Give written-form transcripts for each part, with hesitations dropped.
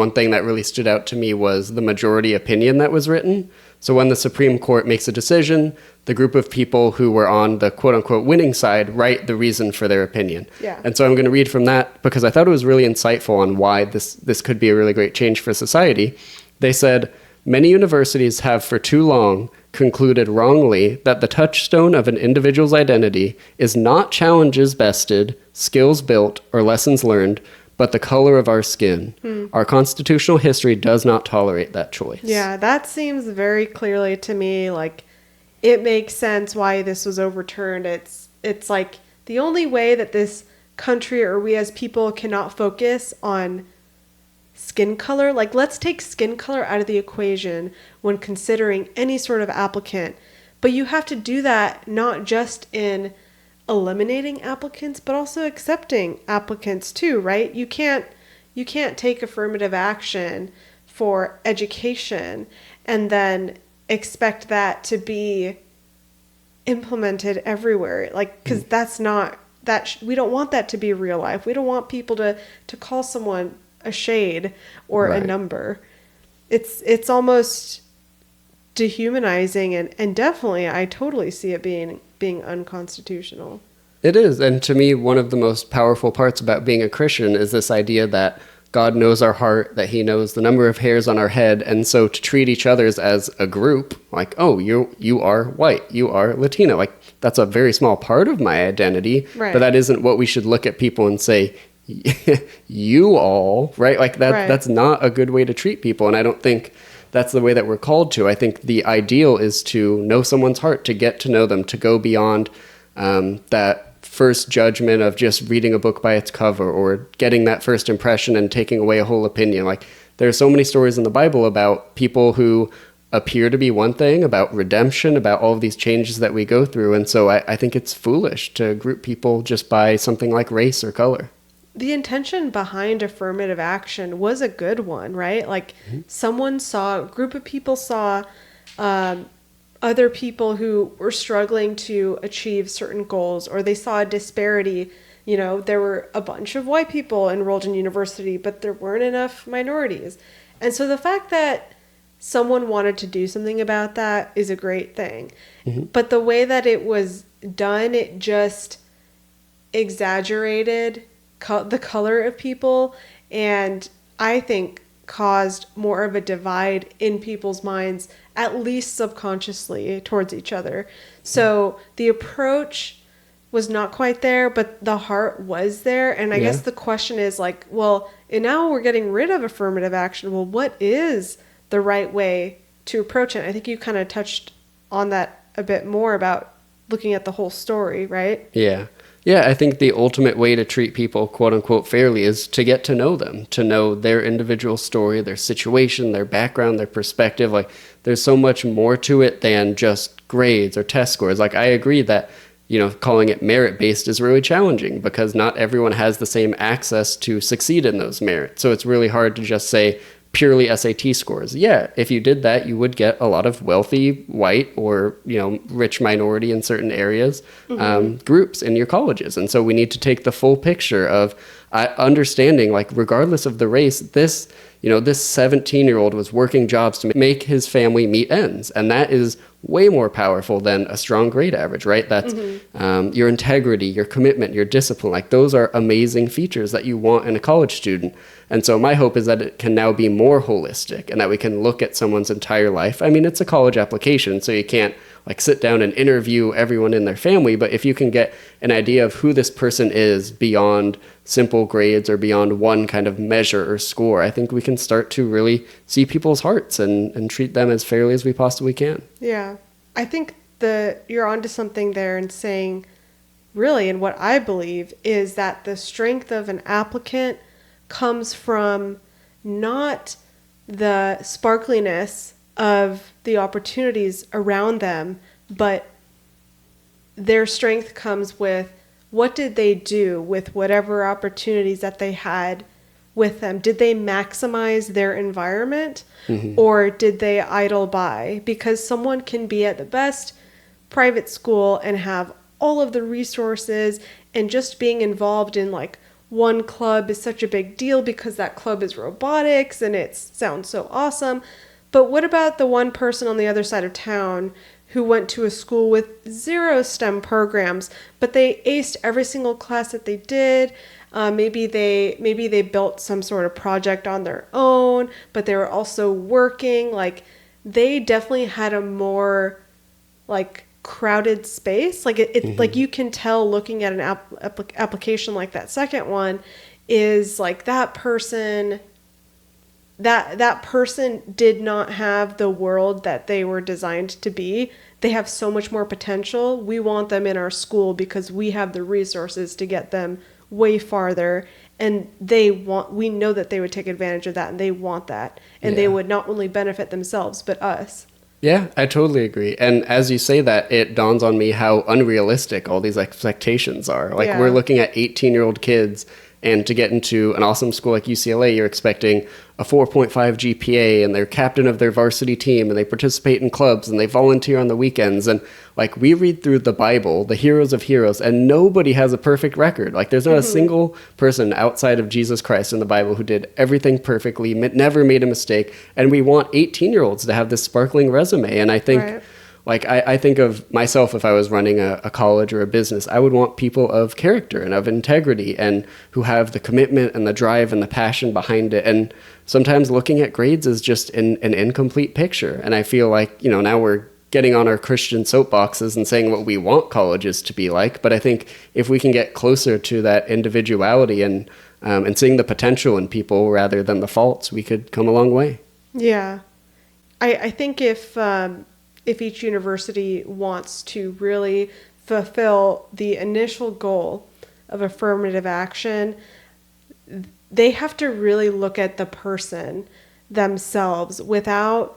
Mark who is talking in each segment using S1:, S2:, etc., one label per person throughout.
S1: One thing that really stood out to me was the majority opinion that was written. So when the Supreme Court makes a decision, the group of people who were on the quote-unquote winning side write the reason for their opinion.
S2: Yeah.
S1: And so I'm going to read from that because I thought it was really insightful on why this could be a really great change for society. They said, many universities have for too long concluded wrongly that the touchstone of an individual's identity is not challenges bested, skills built, or lessons learned, but the color of our skin. Our constitutional history does not tolerate that choice.
S2: Yeah, that seems very clearly to me like it makes sense why this was overturned. It's like the only way that this country or we as people cannot focus on skin color. Like, let's take skin color out of the equation when considering any sort of applicant. But you have to do that not just in eliminating applicants, but also accepting applicants too, right? You can't take affirmative action for education and then expect that to be implemented everywhere. Like, because that's not that we don't want that to be real life. We don't want people to call someone a shade or a number. It's almost dehumanizing, and definitely I totally see it being unconstitutional.
S1: It is. And to me, one of the most powerful parts about being a Christian is this idea that God knows our heart, that he knows the number of hairs on our head. And so to treat each other as a group, like, oh, you are white, you are Latino, like that's a very small part of my identity,
S2: right.
S1: But that isn't what we should look at people and say, you all, right? Like that,
S2: right.
S1: That's not a good way to treat people. And I don't think that's the way that we're called to. I think the ideal is to know someone's heart, to get to know them, to go beyond that first judgment of just reading a book by its cover or getting that first impression and taking away a whole opinion. Like there are so many stories in the Bible about people who appear to be one thing, about redemption, about all of these changes that we go through. And so I think it's foolish to group people just by something like race or color.
S2: The intention behind affirmative action was a good one, right? Like a group of people saw other people who were struggling to achieve certain goals, or they saw a disparity. You know, there were a bunch of white people enrolled in university, but there weren't enough minorities. And so the fact that someone wanted to do something about that is a great thing. But the way that it was done, it just exaggerated the color of people, and I think caused more of a divide in people's minds, at least subconsciously, towards each other. So the approach was not quite there, but the heart was there. And I guess the question is like, well, and now we're getting rid of affirmative action. Well, what is the right way to approach it? I think you kind of touched on that a bit more about looking at the whole story, right?
S1: Yeah, I think the ultimate way to treat people, quote unquote, fairly is to get to know them, to know their individual story, their situation, their background, their perspective. Like there's so much more to it than just grades or test scores. Like I agree that, calling it merit-based is really challenging because not everyone has the same access to succeed in those merits. So it's really hard to just say purely SAT scores. Yeah, if you did that, you would get a lot of wealthy, white, or, rich minority in certain areas, groups in your colleges. And so we need to take the full picture of understanding, like, regardless of the race, this 17-year-old was working jobs to make his family meet ends. And that is way more powerful than a strong grade average, right? That's your integrity, your commitment, your discipline. Like those are amazing features that you want in a college student. And so my hope is that it can now be more holistic and that we can look at someone's entire life. I mean, it's a college application, so you can't like sit down and interview everyone in their family. But if you can get an idea of who this person is beyond simple grades or beyond one kind of measure or score, I think we can start to really see people's hearts and treat them as fairly as we possibly can.
S2: Yeah. I think you're onto something there in saying, really, and what I believe is that the strength of an applicant comes from not the sparkliness of the opportunities around them, but their strength comes with what did they do with whatever opportunities that they had with them? Did they maximize their environment or did they idle by? Because someone can be at the best private school and have all of the resources and just being involved in like one club is such a big deal because that club is robotics and it sounds so awesome. But what about the one person on the other side of town who went to a school with 0 STEM programs, but they aced every single class that they did? Maybe they built some sort of project on their own, but they were also working. Like, they definitely had a more like crowded space. Like like you can tell looking at an application like that second one is like that person did not have the world that they were designed to be. They have so much more potential. We want them in our school because we have the resources to get them way farther, and we know that they would take advantage of that, and they want that, and they would not only benefit themselves but us.
S1: Yeah, I totally agree. And as you say that, it dawns on me how unrealistic all these expectations are. Like, we're looking at 18-year-old kids, and to get into an awesome school like UCLA, you're expecting a 4.5 GPA, and they're captain of their varsity team, and they participate in clubs, and they volunteer on the weekends. And like, we read through the Bible, the heroes of heroes, and nobody has a perfect record. Like, there's not a single person outside of Jesus Christ in the Bible who did everything perfectly, never made a mistake. And we want 18-year-olds to have this sparkling resume. And I think, like, I think of myself, if I was running a college or a business, I would want people of character and of integrity and who have the commitment and the drive and the passion behind it. And sometimes looking at grades is just an incomplete picture. And I feel like, now we're getting on our Christian soapboxes and saying what we want colleges to be like. But I think if we can get closer to that individuality and seeing the potential in people rather than the faults, we could come a long way.
S2: Yeah. I think if each university wants to really fulfill the initial goal of affirmative action, they have to really look at the person themselves without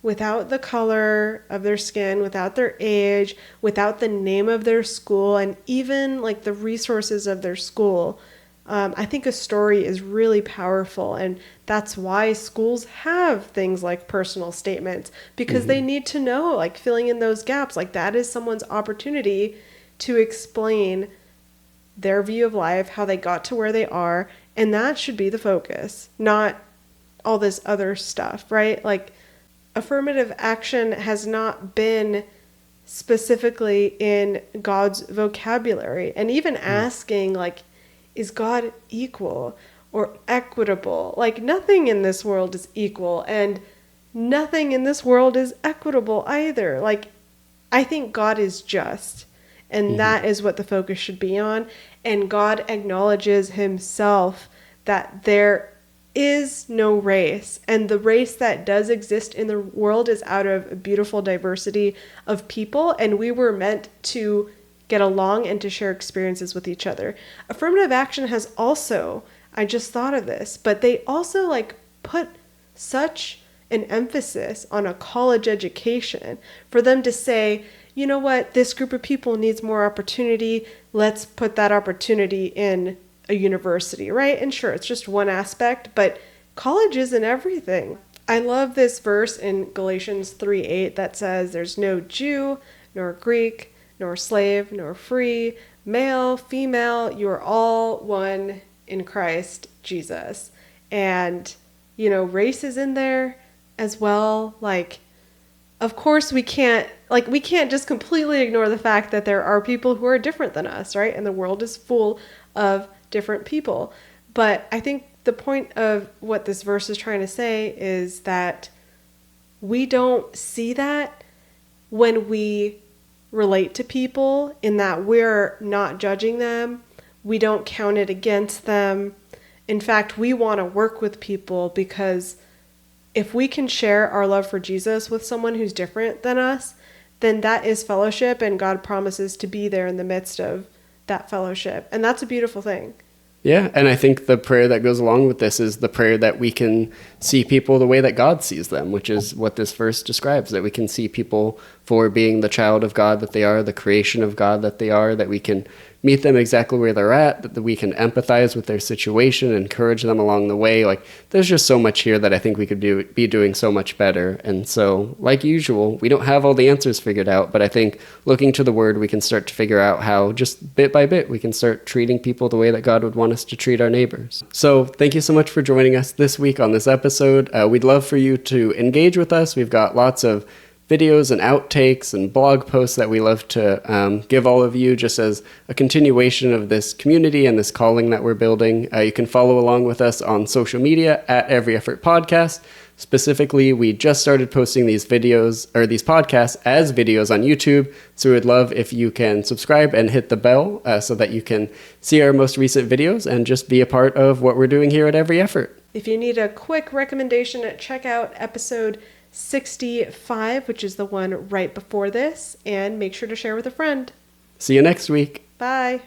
S2: the color of their skin, without their age, without the name of their school, and even like the resources of their school. I think a story is really powerful, and that's why schools have things like personal statements, because they need to know, like, filling in those gaps. Like, that is someone's opportunity to explain their view of life, how they got to where they are, and that should be the focus, not all this other stuff, right? Like, affirmative action has not been specifically in God's vocabulary, and even asking, like, is God equal or equitable? Like, nothing in this world is equal, and nothing in this world is equitable either. Like, I think God is just, and that is what the focus should be on. And God acknowledges himself that there is no race, and the race that does exist in the world is out of a beautiful diversity of people, and we were meant to get along and to share experiences with each other. Affirmative action has also, I just thought of this, but they also like put such an emphasis on a college education for them to say, you know what, this group of people needs more opportunity. Let's put that opportunity in a university, right? And sure, it's just one aspect, but college isn't everything. I love this verse in Galatians 3:8 that says, there's no Jew, nor Greek, nor slave, nor free, male, female, you are all one in Christ Jesus. And, race is in there as well. Like, of course we can't just completely ignore the fact that there are people who are different than us, right? And the world is full of different people. But I think the point of what this verse is trying to say is that we don't see that when we relate to people, in that we're not judging them. We don't count it against them. In fact, we want to work with people because if we can share our love for Jesus with someone who's different than us, then that is fellowship, and God promises to be there in the midst of that fellowship. And that's a beautiful thing.
S1: Yeah, and I think the prayer that goes along with this is the prayer that we can see people the way that God sees them, which is what this verse describes, that we can see people for being the child of God that they are, the creation of God that they are, that we can meet them exactly where they're at, that we can empathize with their situation, encourage them along the way. Like, there's just so much here that I think we could be doing so much better. And so, like usual, we don't have all the answers figured out, but I think looking to the Word, we can start to figure out how, just bit by bit, we can start treating people the way that God would want us to treat our neighbors. So thank you so much for joining us this week on this episode. We'd love for you to engage with us. We've got lots of videos and outtakes and blog posts that we love to give all of you, just as a continuation of this community and this calling that we're building. You can follow along with us on social media at Every Effort Podcast. Specifically, we just started posting these videos or these podcasts as videos on YouTube. So we'd love if you can subscribe and hit the bell so that you can see our most recent videos and just be a part of what we're doing here at Every Effort.
S2: If you need a quick recommendation, check out episode 65, which is the one right before this, and make sure to share with a friend.
S1: See you next week.
S2: Bye.